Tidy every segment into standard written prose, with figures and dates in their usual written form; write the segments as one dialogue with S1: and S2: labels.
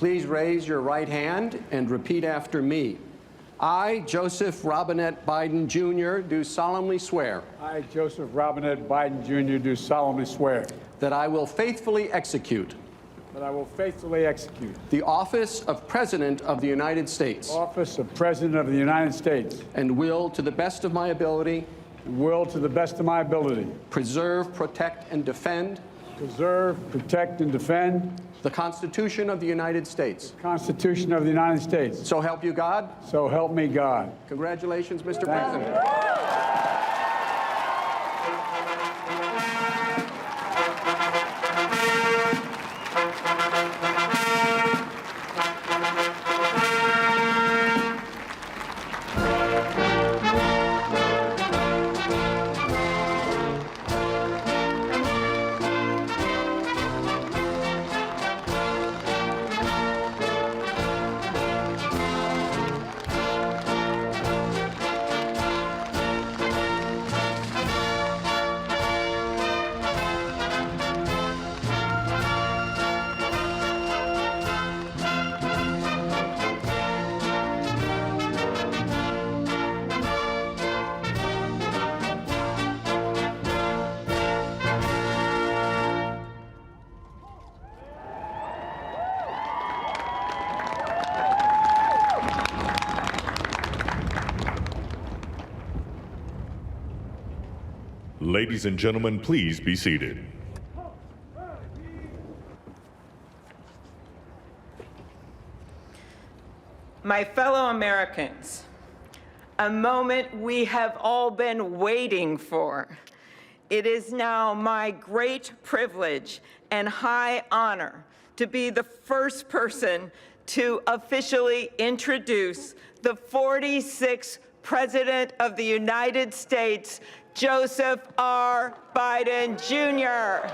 S1: Please raise your right hand and repeat after me. I, Joseph Robinette Biden, Jr., do solemnly swear.
S2: I, Joseph Robinette Biden, Jr., do solemnly swear.
S1: That I will faithfully execute.
S2: That I will faithfully execute.
S1: The office of President of the United States.
S2: Office of President of the United States.
S1: And will, to the best of my ability.
S2: And will, to the best of my ability.
S1: Preserve, protect, and defend.
S2: Preserve, protect, and defend.
S1: The Constitution of the United States.
S2: The Constitution of the United States.
S1: So help you God.
S2: So help me God.
S1: Congratulations, Mr.
S2: Thank
S1: President.
S2: you.
S3: Ladies and gentlemen, please be seated.
S4: My fellow Americans, a moment we have all been waiting for. It is now my great privilege and high honor to be the first person to officially introduce the 46th President of the United States, Joseph R. Biden, Jr.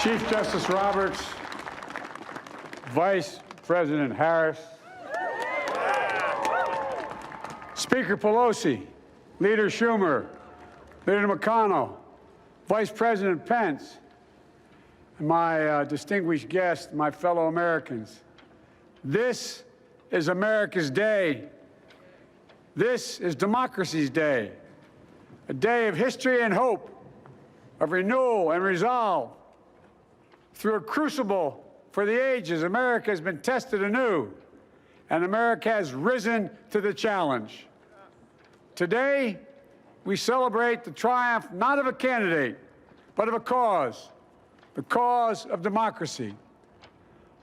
S2: Chief Justice Roberts, Vice President Harris, Speaker Pelosi, Leader Schumer, Leader McConnell, Vice President Pence, and my distinguished guests, my fellow Americans. This is America's day. This is democracy's day, a day of history and hope, of renewal and resolve. Through a crucible for the ages, America has been tested anew, and America has risen to the challenge. Today, we celebrate the triumph not of a candidate, but of a cause, the cause of democracy.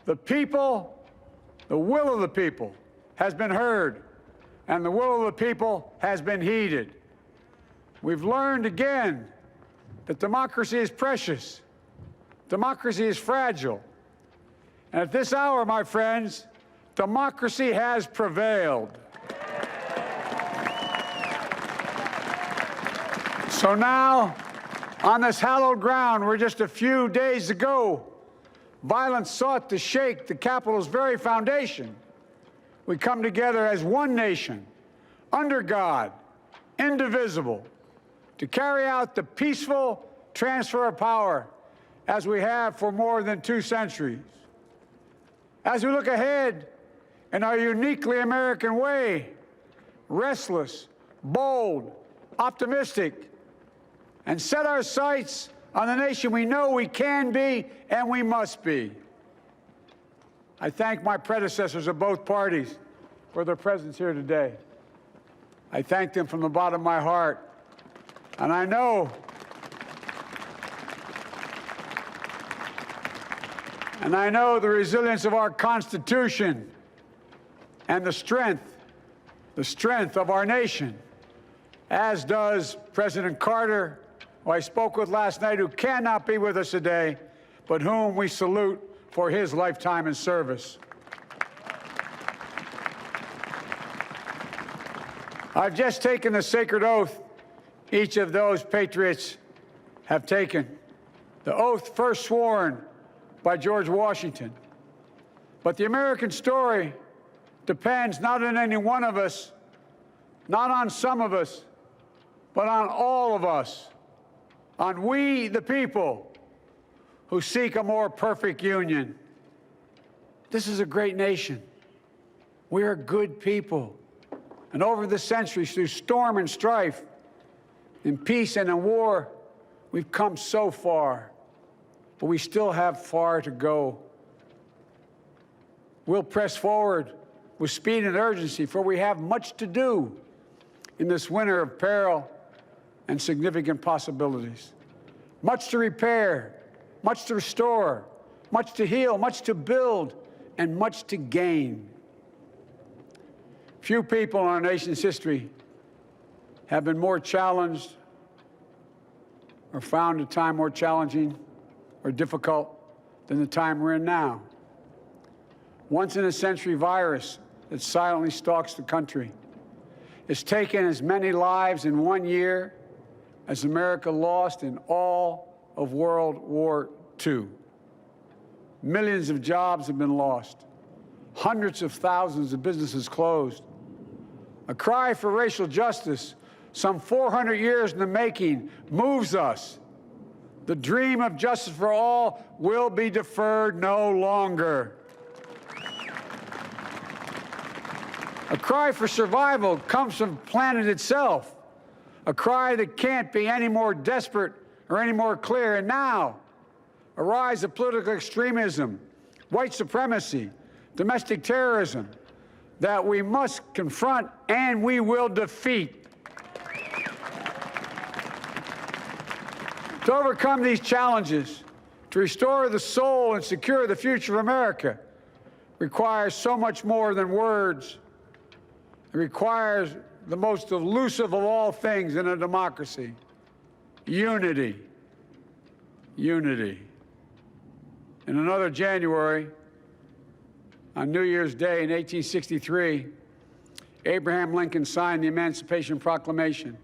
S2: The people, the will of the people has been heard, and the will of the people has been heeded. We've learned again that democracy is precious, democracy is fragile, and at this hour, my friends, democracy has prevailed. So now, on this hallowed ground where just a few days ago, violence sought to shake the Capitol's very foundation, we come together as one nation, under God, indivisible, to carry out the peaceful transfer of power as we have for more than 2 centuries. As we look ahead in our uniquely American way, restless, bold, optimistic, and set our sights on the nation we know we can be and we must be. I thank my predecessors of both parties for their presence here today. I thank them from the bottom of my heart. And I know the resilience of our Constitution and the strength of our nation, as does President Carter, who I spoke with last night, who cannot be with us today, but whom we salute for his lifetime in service. I've just taken the sacred oath each of those patriots have taken the oath first sworn by George Washington. But the American story depends not on any one of us, not on some of us, but on all of us, on we, the people, who seek a more perfect union. This is a great nation. We are good people. And over the centuries, through storm and strife, in peace and in war, we've come so far, but we still have far to go. We'll press forward with speed and urgency, for we have much to do in this winter of peril and significant possibilities. Much to repair, much to restore, much to heal, much to build, and much to gain. Few people in our nation's history have been more challenged or found a time more challenging or difficult than the time we're in now. Once-in-a-century virus that silently stalks the country has taken as many lives in 1 year as America lost in all of World War II. Millions of jobs have been lost. Hundreds of thousands of businesses closed. A cry for racial justice, some 400 years in the making, moves us. The dream of justice for all will be deferred no longer. A cry for survival comes from the planet itself, a cry that can't be any more desperate or any more clear. And now, a rise of political extremism, white supremacy, domestic terrorism, that we must confront and we will defeat. To overcome these challenges, to restore the soul and secure the future of America, requires so much more than words. It requires the most elusive of all things in a democracy: unity. Unity. In another January, on New Year's Day in 1863, Abraham Lincoln signed the Emancipation Proclamation.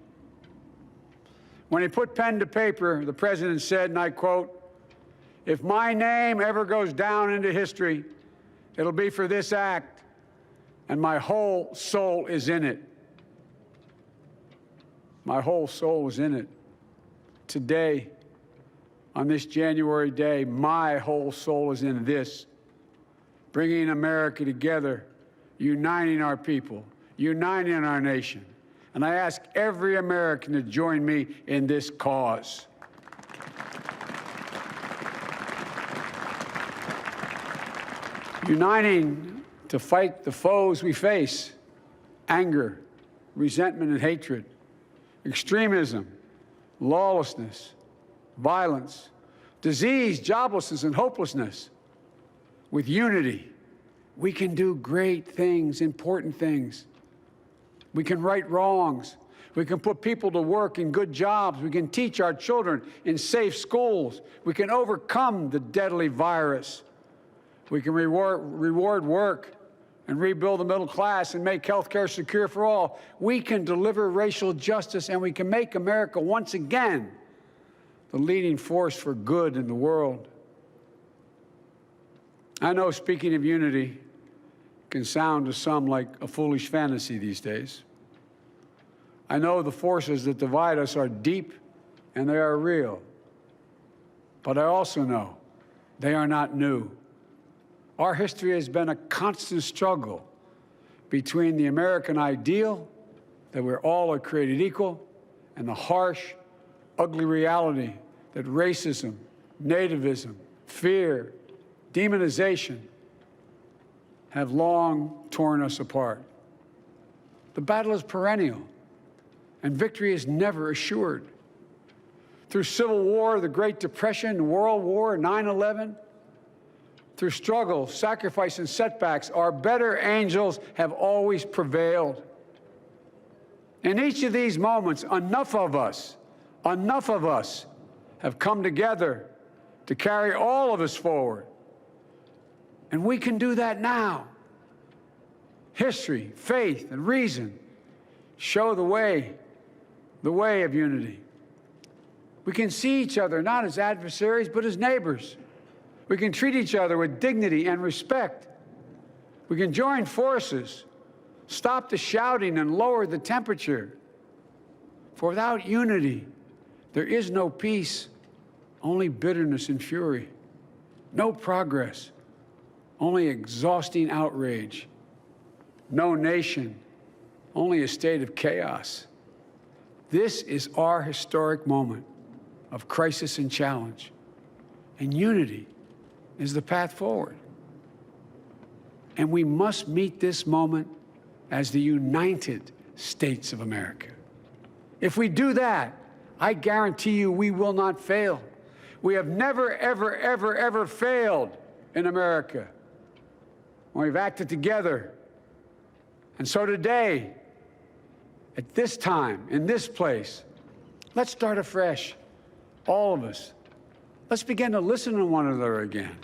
S2: When he put pen to paper, the president said, and I quote, "If my name ever goes down into history, it'll be for this act, and my whole soul is in it." My whole soul is in it. Today, on this January day, my whole soul is in this, bringing America together, uniting our people, uniting our nation. And I ask every American to join me in this cause. Uniting to fight the foes we face: anger, resentment and hatred, extremism, lawlessness, violence, disease, joblessness, and hopelessness. With unity, we can do great things, important things. We can right wrongs. We can put people to work in good jobs. We can teach our children in safe schools. We can overcome the deadly virus. We can reward work and rebuild the middle class and make health care secure for all. We can deliver racial justice, and we can make America once again the leading force for good in the world. I know speaking of unity can sound to some like a foolish fantasy these days. I know the forces that divide us are deep and they are real. But I also know they are not new. Our history has been a constant struggle between the American ideal that we're all created equal and the harsh, ugly reality that racism, nativism, fear, demonization have long torn us apart. The battle is perennial, and victory is never assured. Through Civil War, the Great Depression, World War, 9/11, through struggle, sacrifice, and setbacks, our better angels have always prevailed. In each of these moments, enough of us have come together to carry all of us forward. And we can do that now. History, faith, and reason show the way of unity. We can see each other not as adversaries, but as neighbors. We can treat each other with dignity and respect. We can join forces, stop the shouting, and lower the temperature. For without unity, there is no peace, only bitterness and fury. No progress, only exhausting outrage. No nation, only a state of chaos. This is our historic moment of crisis and challenge, and unity is the path forward. And we must meet this moment as the United States of America. If we do that, I guarantee you we will not fail. We have never, ever, ever, ever failed in America when we've acted together. And so today, at this time, in this place, let's start afresh, all of us. Let's begin to listen to one another again,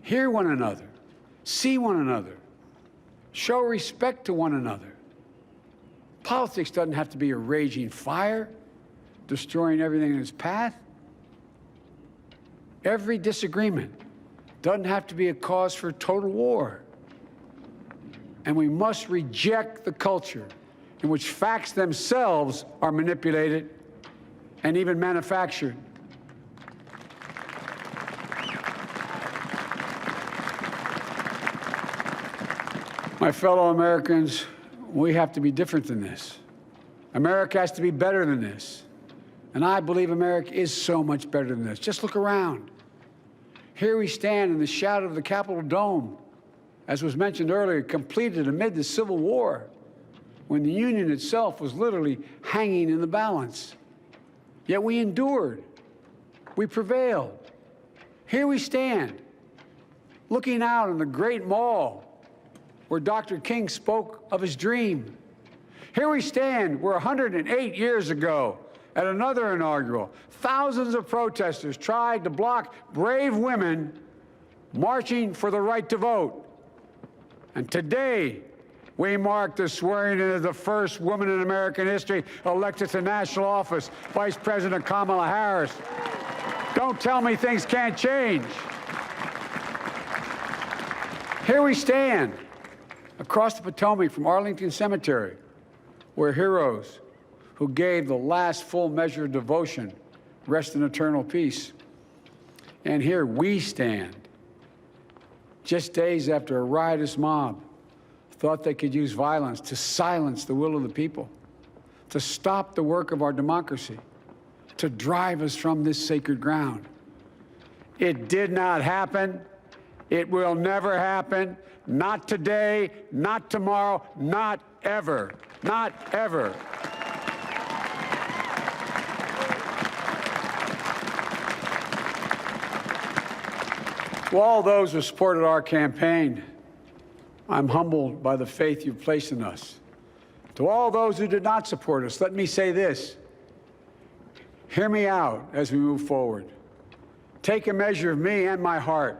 S2: hear one another, see one another, show respect to one another. Politics doesn't have to be a raging fire, destroying everything in its path. Every disagreement doesn't have to be a cause for total war. And we must reject the culture in which facts themselves are manipulated and even manufactured. My fellow Americans, we have to be different than this. America has to be better than this. And I believe America is so much better than this. Just look around. Here we stand in the shadow of the Capitol Dome, as was mentioned earlier, completed amid the Civil War, when the Union itself was literally hanging in the balance. Yet we endured. We prevailed. Here we stand, looking out on the great mall where Dr. King spoke of his dream. Here we stand where 108 years ago, at another inaugural, thousands of protesters tried to block brave women marching for the right to vote. And today, we mark the swearing in of the first woman in American history elected to national office, Vice President Kamala Harris. Don't tell me things can't change. Here we stand across the Potomac from Arlington Cemetery, where heroes who gave the last full measure of devotion rest in eternal peace. And here we stand, just days after a riotous mob thought they could use violence to silence the will of the people, to stop the work of our democracy, to drive us from this sacred ground. It did not happen. It will never happen. Not today, not tomorrow, not ever. Not ever. To all those who supported our campaign, I'm humbled by the faith you've placed in us. To all those who did not support us, let me say this. Hear me out as we move forward. Take a measure of me and my heart.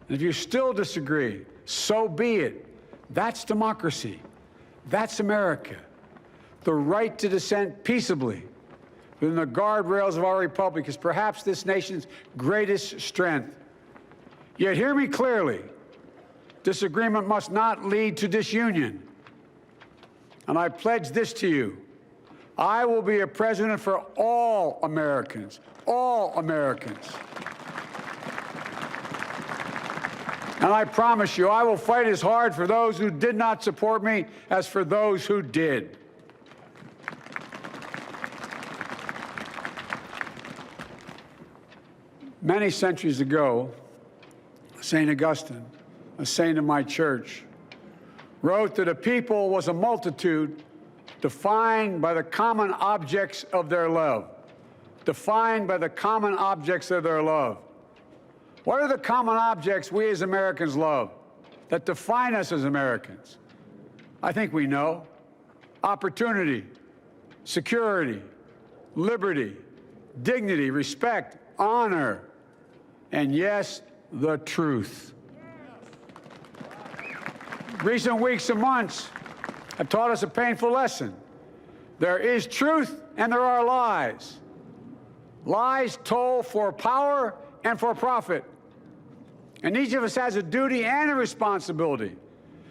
S2: And if you still disagree, so be it. That's democracy. That's America. The right to dissent peaceably within the guardrails of our republic is perhaps this nation's greatest strength. Yet hear me clearly. Disagreement must not lead to disunion. And I pledge this to you. I will be a president for all Americans. All Americans. And I promise you, I will fight as hard for those who did not support me as for those who did. Many centuries ago, St. Augustine, a saint of my church, wrote that a people was a multitude defined by the common objects of their love. Defined by the common objects of their love. What are the common objects we as Americans love that define us as Americans? I think we know. Opportunity, security, liberty, dignity, respect, honor, and yes, the truth. Recent weeks and months have taught us a painful lesson. There is truth and there are lies. Lies told for power and for profit. And each of us has a duty and a responsibility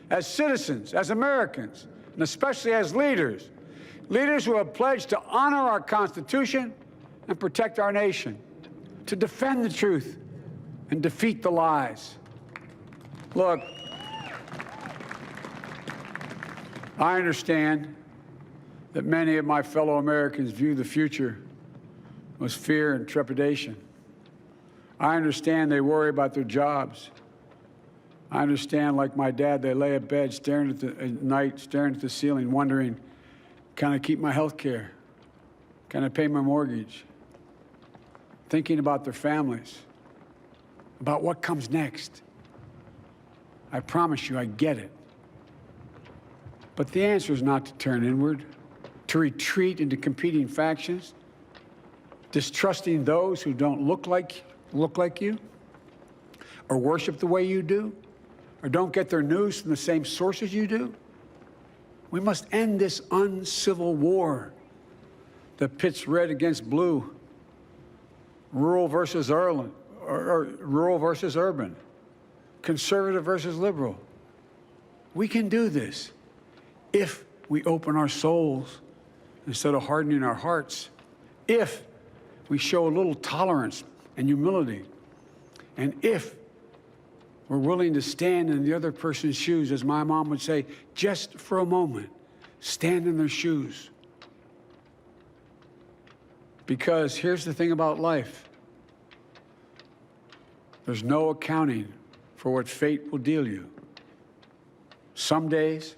S2: as citizens, as Americans, and especially as leaders. Leaders who have pledged to honor our Constitution and protect our nation, to defend the truth and defeat the lies. Look, I understand that many of my fellow Americans view the future with fear and trepidation. I understand they worry about their jobs. I understand, like my dad, they lay in bed at night, staring at the ceiling, wondering, can I keep my health care? Can I pay my mortgage? Thinking about their families, about what comes next. I promise you, I get it. But the answer is not to turn inward, to retreat into competing factions, distrusting those who don't look like you, or worship the way you do, or don't get their news from the same sources you do. We must end this uncivil war that pits red against blue, rural versus urban, conservative versus liberal. We can do this if we open our souls instead of hardening our hearts, if we show a little tolerance and humility, and if we're willing to stand in the other person's shoes, as my mom would say, just for a moment, stand in their shoes. Because here's the thing about life. There's no accounting for what fate will deal you. Some days,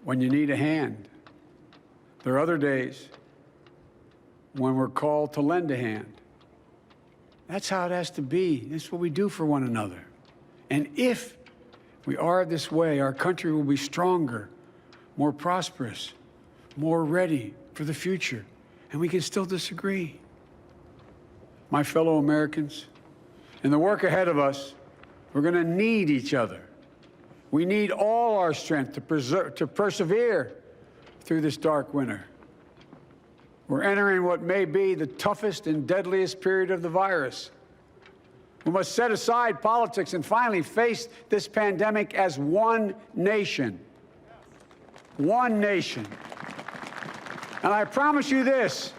S2: when you need a hand. There are other days when we're called to lend a hand. That's how it has to be. That's what we do for one another. And if we are this way, our country will be stronger, more prosperous, more ready for the future. And we can still disagree. My fellow Americans, in the work ahead of us, we're going to need each other. We need all our strength to persevere through this dark winter. We're entering what may be the toughest and deadliest period of the virus. We must set aside politics and finally face this pandemic as one nation. One nation. And I promise you this,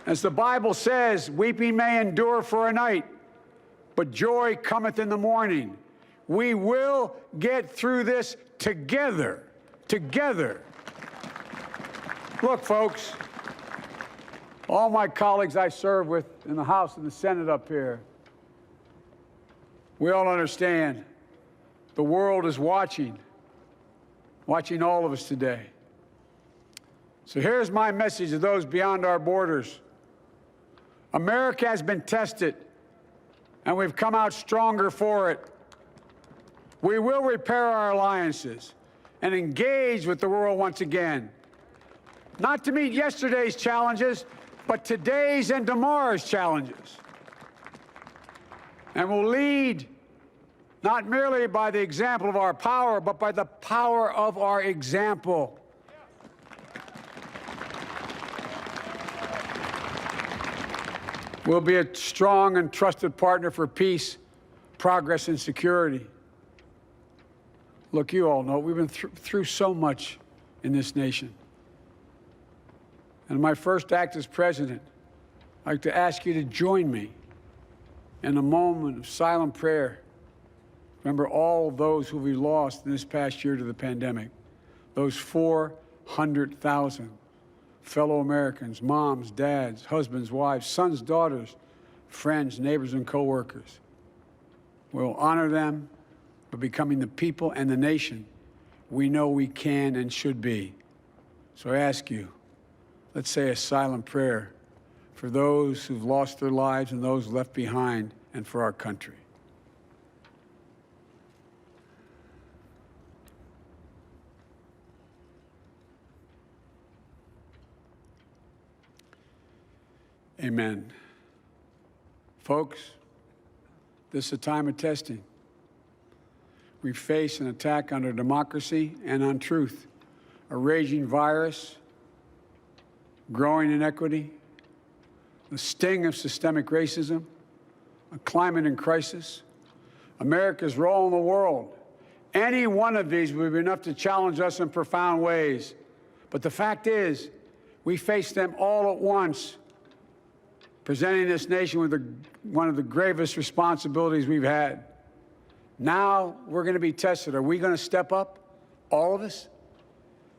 S2: as the Bible says, weeping may endure for a night, but joy cometh in the morning. We will get through this together. Together. Look, folks, all my colleagues I serve with in the House and the Senate up here, we all understand the world is watching all of us today. So here's my message to those beyond our borders. America has been tested, and we've come out stronger for it. We will repair our alliances and engage with the world once again, not to meet yesterday's challenges, but today's and tomorrow's challenges. And we'll lead not merely by the example of our power, but by the power of our example. We'll be a strong and trusted partner for peace, progress, and security. Look, you all know we've been through so much in this nation. And in my first act as president, I'd like to ask you to join me in a moment of silent prayer. Remember all of those who we lost in this past year to the pandemic. Those 400,000 fellow Americans, moms, dads, husbands, wives, sons, daughters, friends, neighbors, and coworkers. We'll honor them by becoming the people and the nation we know we can and should be. So I ask you, let's say a silent prayer for those who've lost their lives and those left behind, and for our country. Amen. Folks, this is a time of testing. We face an attack on our democracy and on truth, a raging virus, growing inequity, the sting of systemic racism, a climate in crisis, America's role in the world. Any one of these would be enough to challenge us in profound ways. But the fact is, we face them all at once, presenting this nation with one of the gravest responsibilities we've had. Now we're going to be tested. Are we going to step up, all of us?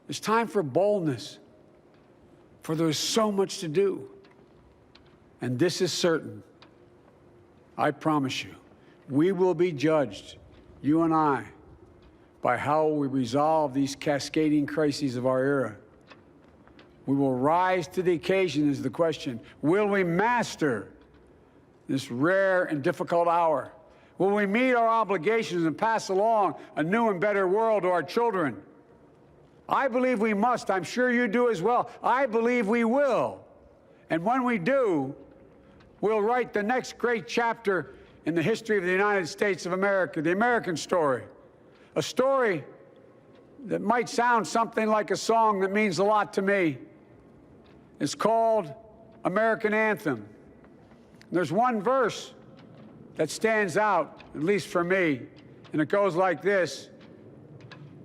S2: It's time for boldness, for there's so much to do. And this is certain. I promise you, we will be judged, you and I, by how we resolve these cascading crises of our era. We will rise to the occasion is the question. Will we master this rare and difficult hour? Will we meet our obligations and pass along a new and better world to our children? I believe we must. I'm sure you do as well. I believe we will. And when we do, we'll write the next great chapter in the history of the United States of America, the American story. A story that might sound something like a song that means a lot to me. It's called American Anthem. There's one verse that stands out, at least for me, and it goes like this.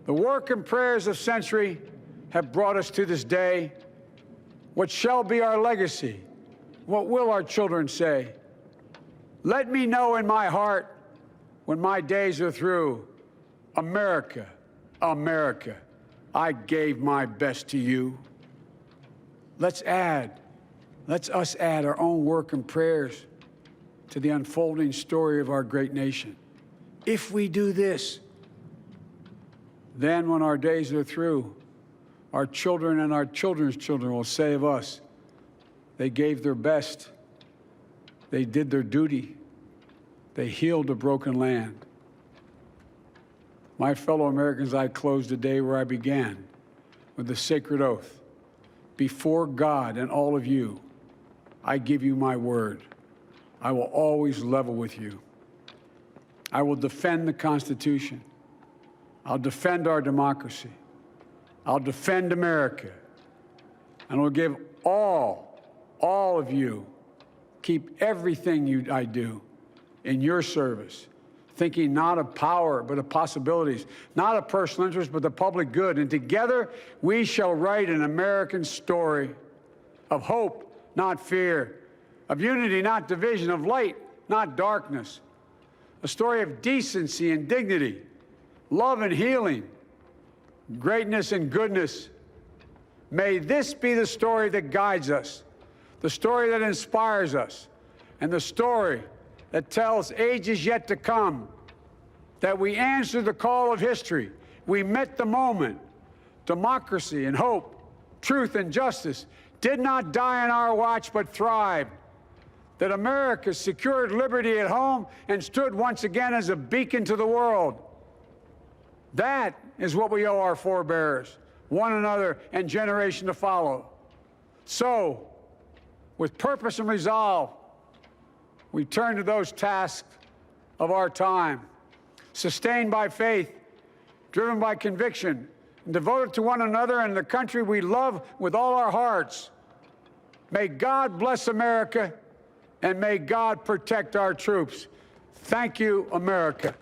S2: The work and prayers of century have brought us to this day. What shall be our legacy? What will our children say? Let me know in my heart when my days are through, America, America, I gave my best to you. Let's us add our own work and prayers to the unfolding story of our great nation. If we do this, then when our days are through, our children and our children's children will say of us, they gave their best, they did their duty, they healed a broken land. My fellow Americans, I close the day where I began, with the sacred oath. Before God and all of you, I give you my word. I will always level with you. I will defend the Constitution. I'll defend our democracy. I'll defend America. And I'll give all of you, keep everything I do in your service, thinking not of power, but of possibilities, not of personal interest, but the public good. And together, we shall write an American story of hope, not fear, of unity, not division, of light, not darkness, a story of decency and dignity, love and healing, greatness and goodness. May this be the story that guides us, the story that inspires us, and the story that tells ages yet to come that we answered the call of history. We met the moment. Democracy and hope, truth and justice did not die on our watch, but thrived. That America secured liberty at home and stood once again as a beacon to the world. That is what we owe our forebears, one another, and generation to follow. So, with purpose and resolve, we turn to those tasks of our time, sustained by faith, driven by conviction, and devoted to one another and the country we love with all our hearts. May God bless America, and may God protect our troops. Thank you, America.